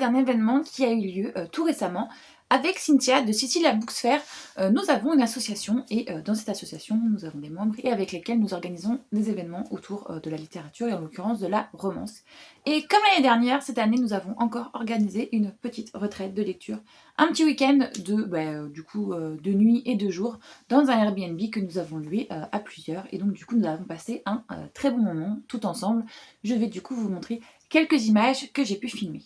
d'un événement qui a eu lieu tout récemment avec Cynthia de Cecilia Books Fair. Nous avons une association et dans cette association nous avons des membres et avec lesquels nous organisons des événements autour de la littérature et en l'occurrence de la romance. Et comme l'année dernière, cette année nous avons encore organisé une petite retraite de lecture, un petit week-end de nuit et de jour dans un Airbnb que nous avons loué à plusieurs et donc du coup nous avons passé un très bon moment tout ensemble. Je vais du coup vous montrer quelques images que j'ai pu filmer.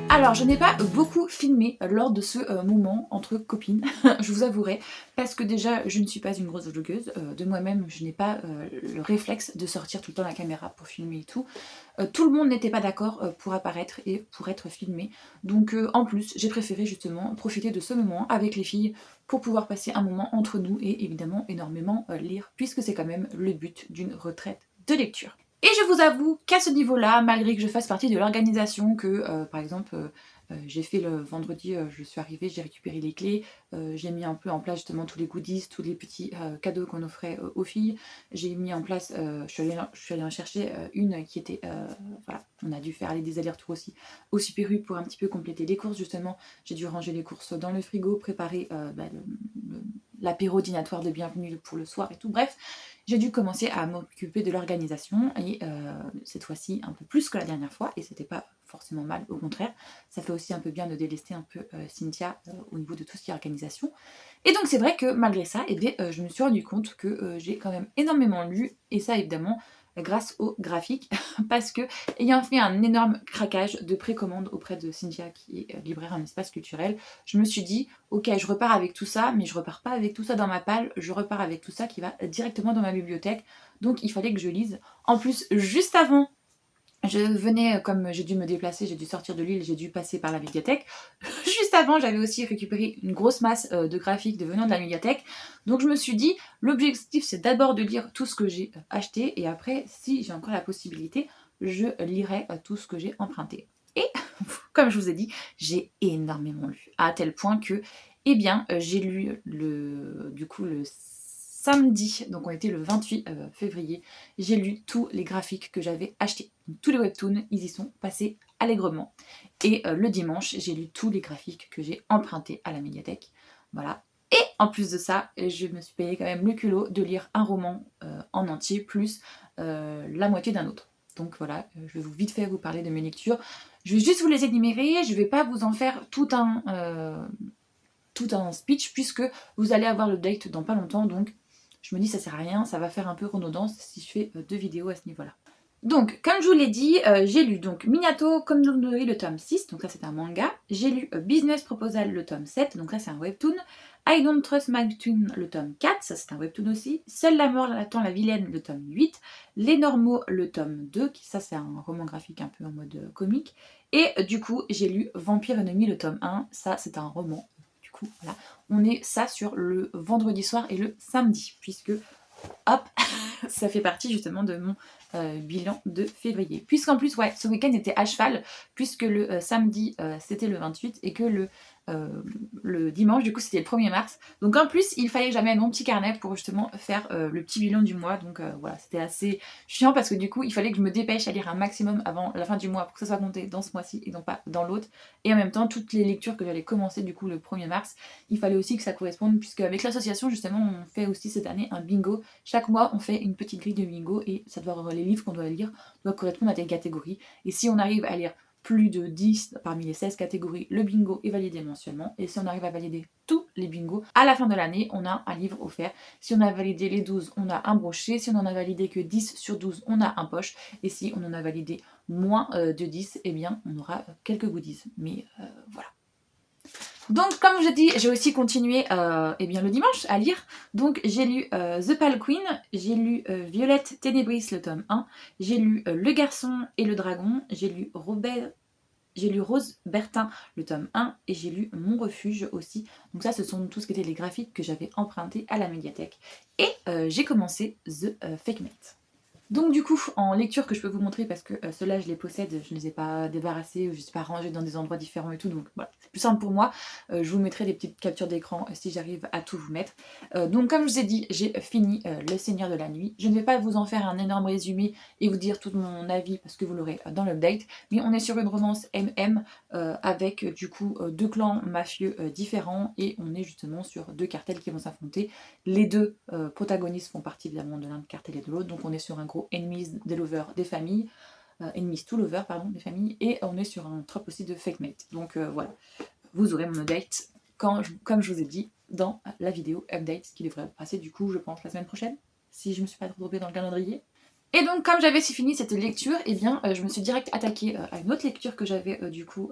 Alors, je n'ai pas beaucoup filmé lors de ce moment entre copines, je vous avouerai, parce que déjà, je ne suis pas une grosse vlogueuse. De moi-même, je n'ai pas le réflexe de sortir tout le temps la caméra pour filmer et tout. Tout le monde n'était pas d'accord pour apparaître et pour être filmé. Donc, en plus, j'ai préféré justement profiter de ce moment avec les filles pour pouvoir passer un moment entre nous et évidemment énormément lire, puisque c'est quand même le but d'une retraite de lecture. Et je vous avoue qu'à ce niveau-là, malgré que je fasse partie de l'organisation, que par exemple j'ai fait le vendredi, je suis arrivée, j'ai récupéré les clés, j'ai mis un peu en place justement tous les goodies, tous les petits cadeaux qu'on offrait aux filles, j'ai mis en place, je suis allée en chercher une qui était, voilà, on a dû faire aller des allers-retours aussi au Super U pour un petit peu compléter les courses justement, j'ai dû ranger les courses dans le frigo, préparer l'apéro dînatoire de bienvenue pour le soir et tout, bref. J'ai dû commencer à m'occuper de l'organisation et cette fois-ci un peu plus que la dernière fois et c'était pas forcément mal, au contraire. Ça fait aussi un peu bien de délester un peu Cynthia au niveau de tout ce qui est organisation. Et donc c'est vrai que malgré ça, je me suis rendu compte que j'ai quand même énormément lu et ça évidemment grâce au graphique parce que ayant fait un énorme craquage de précommande auprès de Cynthia qui est libraire en espace culturel, je me suis dit ok, je repars avec tout ça, mais je repars pas avec tout ça dans ma palle, je repars avec tout ça qui va directement dans ma bibliothèque, donc il fallait que je lise. En plus, juste avant, je venais, comme j'ai dû me déplacer, j'ai dû sortir de l'île, j'ai dû passer par la médiathèque. Juste avant, j'avais aussi récupéré une grosse masse de graphiques venant de la médiathèque. Donc je me suis dit, l'objectif c'est d'abord de lire tout ce que j'ai acheté et après, si j'ai encore la possibilité, je lirai tout ce que j'ai emprunté. Et comme je vous ai dit, j'ai énormément lu, à tel point que, j'ai lu le samedi, donc on était le 28 février, j'ai lu tous les graphiques que j'avais achetés. Tous les webtoons, ils y sont passés allègrement. Et le dimanche, j'ai lu tous les graphiques que j'ai empruntés à la médiathèque. Voilà. Et en plus de ça, je me suis payé quand même le culot de lire un roman en entier, plus la moitié d'un autre. Donc voilà, je vais vite fait vous parler de mes lectures. Je vais juste vous les énumérer, je ne vais pas vous en faire tout un speech, puisque vous allez avoir le date dans pas longtemps, donc je me dis ça sert à rien, ça va faire un peu redondance si je fais 2 vidéos à ce niveau-là. Donc, comme je vous l'ai dit, j'ai lu donc Minato Kondori le tome 6, donc ça c'est un manga. J'ai lu Business Proposal le tome 7, donc ça c'est un webtoon. I Don't Trust Magtoon le tome 4, ça c'est un webtoon aussi. Seule la mort attend la vilaine le tome 8. Les Normaux le tome 2, ça c'est un roman graphique un peu en mode comique. Et du coup, j'ai lu Vampire Ennemi le tome 1, ça c'est un roman. Du coup, voilà, on est ça sur le vendredi soir et le samedi, puisque hop, ça fait partie justement de mon bilan de février. Puisqu'en plus, ouais, ce week-end était à cheval, puisque le samedi c'était le 28 et que le le dimanche, du coup c'était le 1er mars. Donc en plus il fallait que j'amène mon petit carnet pour justement faire le petit bilan du mois. Donc voilà, c'était assez chiant parce que du coup il fallait que je me dépêche à lire un maximum avant la fin du mois pour que ça soit compté dans ce mois-ci et non pas dans l'autre. Et en même temps toutes les lectures que j'allais commencer du coup le 1er mars, il fallait aussi que ça corresponde, puisque avec l'association justement on fait aussi cette année un bingo. Chaque mois on fait une petite grille de bingo et ça doit, les livres qu'on doit lire doivent correspondre à des catégories. Et si on arrive à lire plus de 10 parmi les 16 catégories, le bingo est validé mensuellement. Et si on arrive à valider tous les bingos, à la fin de l'année, on a un livre offert. Si on a validé les 12, on a un brochet. Si on en a validé que 10 sur 12, on a un poche. Et si on en a validé moins de 10, eh bien, on aura quelques goodies. Mais voilà. Donc comme je dis, j'ai aussi continué eh bien, le dimanche à lire. Donc j'ai lu The Pale Queen, j'ai lu Violette Ténébris le tome 1, j'ai lu Le Garçon et le Dragon, j'ai lu Rose Bertin le tome 1 et j'ai lu Mon Refuge aussi. Donc ça ce sont tout ce qui étaient les graphiques que j'avais empruntés à la médiathèque. Et j'ai commencé The Fake Mate. Donc du coup, en lecture que je peux vous montrer, parce que ceux-là je les possède, je ne les ai pas débarrassés, je ne les ai pas rangés dans des endroits différents et tout, donc voilà, c'est plus simple pour moi. Je vous mettrai des petites captures d'écran si j'arrive à tout vous mettre. Donc comme je vous ai dit, j'ai fini Le Seigneur de la Nuit. Je ne vais pas vous en faire un énorme résumé et vous dire tout mon avis, parce que vous l'aurez dans l'update, mais on est sur une romance MM avec du coup deux clans mafieux différents, et on est justement sur deux cartels qui vont s'affronter. Les deux protagonistes font partie évidemment de l'un cartel et de l'autre, donc on est sur un gros enemies des lovers des familles, enemies to lovers pardon des familles, et on est sur un trope aussi de fake mate. Donc voilà, vous aurez mon update comme je vous ai dit dans la vidéo update qui devrait passer du coup je pense la semaine prochaine si je me suis pas trompée dans le calendrier. Et donc comme j'avais fini cette lecture, et eh bien je me suis direct attaquée à une autre lecture que j'avais du coup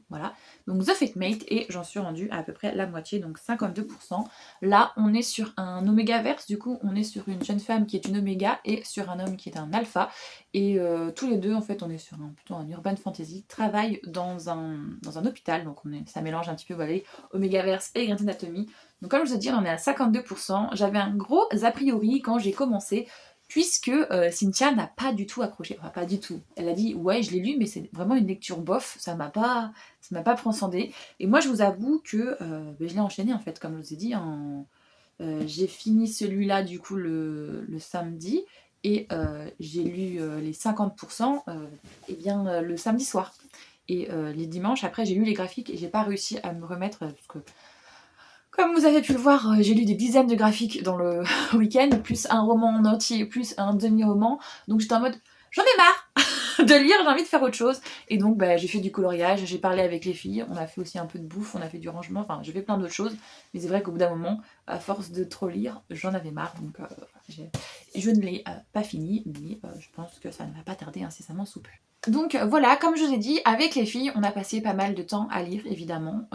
voilà, donc The Fate Mate, et j'en suis rendue à peu près la moitié, donc 52%. Là on est sur un Omégaverse, du coup on est sur une jeune femme qui est une Oméga et sur un homme qui est un Alpha, et tous les deux en fait on est sur plutôt un urban fantasy, travaillent dans un hôpital, donc ça mélange un petit peu voilà, Omégaverse et Grey's Anatomy. Donc comme je vous ai dit on est à 52%, j'avais un gros a priori quand j'ai commencé, puisque Cynthia n'a pas du tout accroché, enfin pas du tout. Elle a dit ouais je l'ai lu mais c'est vraiment une lecture bof, ça m'a pas transcendé. Et moi je vous avoue que je l'ai enchaîné en fait, comme je vous ai dit, j'ai fini celui-là du coup le samedi, et j'ai lu les 50% et bien le samedi soir. Et les dimanches après j'ai lu les graphiques et j'ai pas réussi à me remettre parce que comme vous avez pu le voir, j'ai lu des dizaines de graphiques dans le week-end, plus un roman en entier, plus un demi-roman. Donc j'étais en mode, j'en ai marre de lire, j'ai envie de faire autre chose. Et donc j'ai fait du coloriage, j'ai parlé avec les filles, on a fait aussi un peu de bouffe, on a fait du rangement, enfin j'ai fait plein d'autres choses. Mais c'est vrai qu'au bout d'un moment, à force de trop lire, j'en avais marre. Donc je ne l'ai pas fini, mais je pense que ça ne va pas tarder incessamment sous peu. Donc voilà, comme je vous ai dit, avec les filles, on a passé pas mal de temps à lire, évidemment.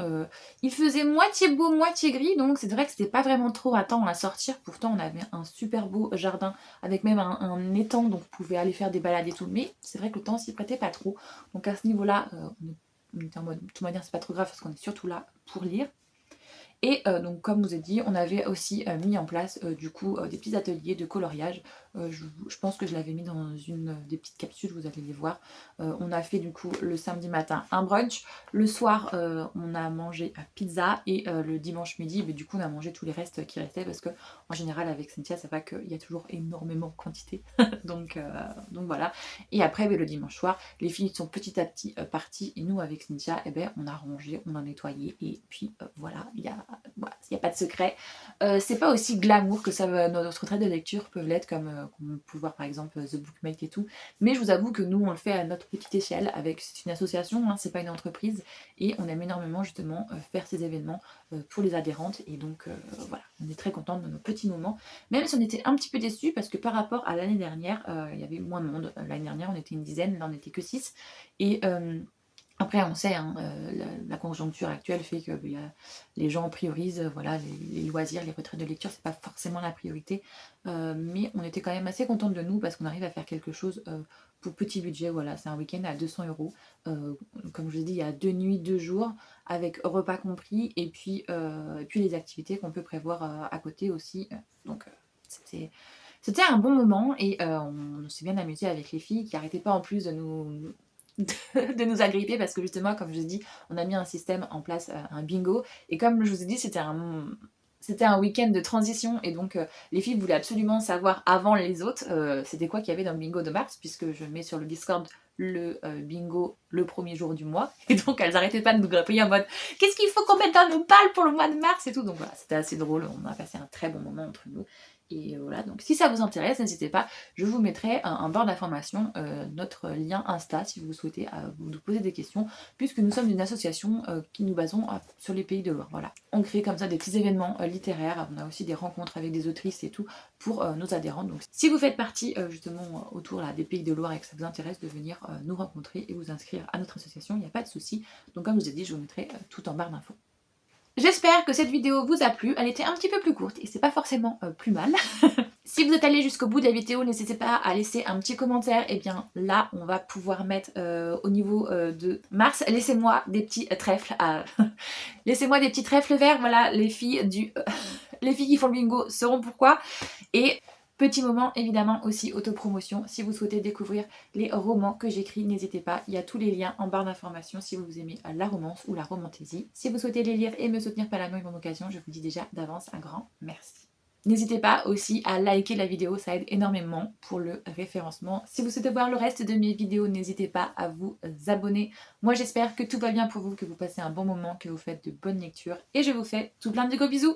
Il faisait moitié beau, moitié gris, donc c'est vrai que c'était pas vraiment trop à temps à sortir. Pourtant, on avait un super beau jardin, avec même un étang, donc vous pouvez aller faire des balades et tout. Mais c'est vrai que le temps s'y prêtait pas trop. Donc à ce niveau-là, on était en mode, de toute manière, c'est pas trop grave, parce qu'on est surtout là pour lire. Et donc comme je vous ai dit, on avait aussi mis en place du coup des petits ateliers de coloriage. Je pense que je l'avais mis dans une des petites capsules, vous allez les voir. On a fait du coup le samedi matin un brunch. Le soir on a mangé pizza, et le dimanche midi du coup on a mangé tous les restes qui restaient, parce que en général avec Cynthia ça va qu'il y a toujours énormément de quantité. donc voilà. Et après le dimanche soir, les filles sont petit à petit parties, et nous avec Cynthia on a rangé, on a nettoyé, et puis voilà, il n'y a pas de secret. C'est pas aussi glamour que ça, notre trait de lecture peut l'être, comme on peut voir par exemple The Bookmate et tout, mais je vous avoue que nous on le fait à notre petite échelle, c'est une association, hein, c'est pas une entreprise, et on aime énormément justement faire ces événements pour les adhérentes, et donc voilà, on est très contente de nos petits moments, même si on était un petit peu déçus parce que par rapport à l'année dernière, il y avait moins de monde. L'année dernière on était une dizaine, là on n'était que 6, et après, on sait, hein, la conjoncture actuelle fait que les gens priorisent voilà, les loisirs, les retraites de lecture, c'est pas forcément la priorité. Mais on était quand même assez contente de nous, parce qu'on arrive à faire quelque chose pour petit budget. Voilà, c'est un week-end à 200 €. Comme je vous ai dit, il y a 2 nuits, 2 jours, avec repas compris, et puis les activités qu'on peut prévoir à côté aussi. Donc c'était un bon moment, et on s'est bien amusé avec les filles qui n'arrêtaient pas en plus de nous de nous agripper parce que justement, comme je vous ai dit, on a mis un système en place, un bingo. Et comme je vous ai dit, c'était un week-end de transition et donc les filles voulaient absolument savoir avant les autres c'était quoi qu'il y avait dans le bingo de mars, puisque je mets sur le Discord le bingo le premier jour du mois. Et donc elles arrêtaient pas de nous grappiller en mode qu'est-ce qu'il faut qu'on mette dans nos balles pour le mois de mars et tout. Donc voilà, c'était assez drôle, on a passé un très bon moment entre nous. Et voilà, donc si ça vous intéresse, n'hésitez pas, je vous mettrai en barre d'information notre lien Insta si vous souhaitez vous poser des questions, puisque nous sommes une association qui nous basons sur les Pays de Loire. Voilà. On crée comme ça des petits événements littéraires, on a aussi des rencontres avec des autrices et tout pour nos adhérents. Donc si vous faites partie justement autour là, des Pays de Loire et que ça vous intéresse de venir nous rencontrer et vous inscrire à notre association, il n'y a pas de souci. Donc comme je vous ai dit, je vous mettrai tout en barre d'infos. J'espère que cette vidéo vous a plu, elle était un petit peu plus courte et c'est pas forcément plus mal. Si vous êtes allé jusqu'au bout de la vidéo, n'hésitez pas à laisser un petit commentaire. Et bien là, on va pouvoir mettre au niveau de mars, laissez-moi des petits trèfles. Laissez-moi des petits trèfles verts, voilà, les filles qui font le bingo sauront pourquoi. Et petit moment évidemment aussi autopromotion, si vous souhaitez découvrir les romans que j'écris, n'hésitez pas, il y a tous les liens en barre d'informations si vous aimez la romance ou la romantaisie. Si vous souhaitez les lire et me soutenir par la même occasion, je vous dis déjà d'avance un grand merci. N'hésitez pas aussi à liker la vidéo, ça aide énormément pour le référencement. Si vous souhaitez voir le reste de mes vidéos, n'hésitez pas à vous abonner. Moi j'espère que tout va bien pour vous, que vous passez un bon moment, que vous faites de bonnes lectures et je vous fais tout plein de gros bisous.